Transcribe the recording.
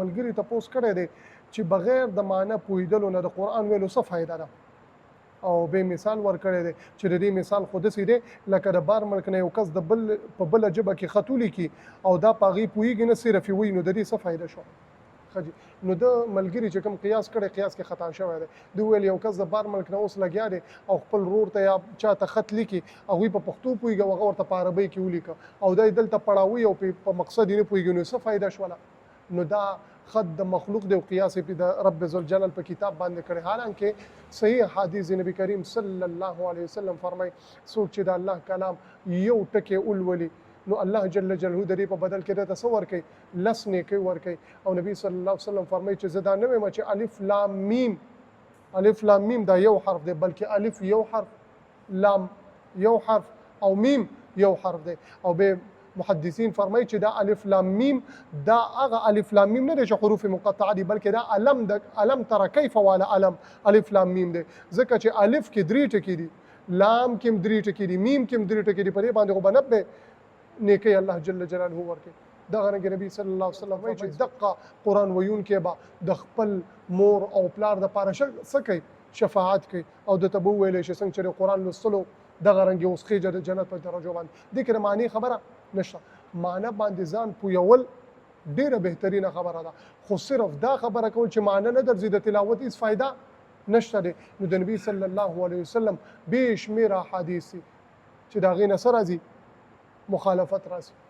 ملګري تپوس کړی دی چې بغیر د معنی پوهېدلو نه د قرآن ویلو څه فایده ده او به مثال ورکړی دی چې د دې مثال خو داسې دی لکه د بار ملک نه یو کس د بل په بله ژبه کې خط ولیکي او دا په هغې پوهېږي نه صرف یې وایي نو د دې څه فایده شوه نو د ملګري چې کوم قیاس کړی قیاس کې خطا شوی دی دوی ویل یو کس د بار ملک نه اوس لګیا دی او خپل ورور ته یا چا ته خط لیکي هغوی په پښتو پوهېږي او هغه ورته په عربۍ کې ولیکه او دی دلته پړاوي او په مقصد یې نه پوهېږي نو څه فایده شوله نو دا خط د مخلوق دی او قیاس یې د رب ذوالجلال په کتاب باندې کړی حالانکه صحیح حدیث نبی کریم صلی الله علیه وسلم فرمایي څوک چې د الله کلام یو ټکی ولولي نو الله جل جلاله د دې په بدل کې درته څه ورکوي لس نیکۍ ورکوي او نبی صلی الله علیه وسلم فرمایي چې زه دا نه وایم چې الف لام میم دا یو حرف دی بلکې الف یو حرف لام یو حرف او میم یو حرف دی او به محدثین فرمایي چې دا الف لام میم دا هغه الف لام میم نه دی چې حروف مقطعه دي بلکې دا علم تر کیف والا علم الف لام میم دی ځکه چې الف کې درې ټکي دي لام کې درې ټکي دي میم کې درې ټکي دي په دې باندې خو به 90 نیکۍ الله جل جلاله ورکړي دغه رنګ نبی صلی الله علیه وسلم وایي چې دقه قرآن ویونکی به د خپل مور او پلار دپاره څه کوي شفاعت کوي او درته به وویلی چې څنګه چې د قرآن لوستلو دغه رنګ اوس خیجه د جنت په درجو باندې دې کې د معنی خبره نشته معنی باندې ځان پویول ډیره بهترینه خبره ده خو صرف دا خبره کول چې معنی نه درځي د تلاوت هیڅ فایده نشته دی نو د نبی صلی الله علیه وسلم بې شمېره احادیث چې د هغې نه څه راځي مخالفت راځي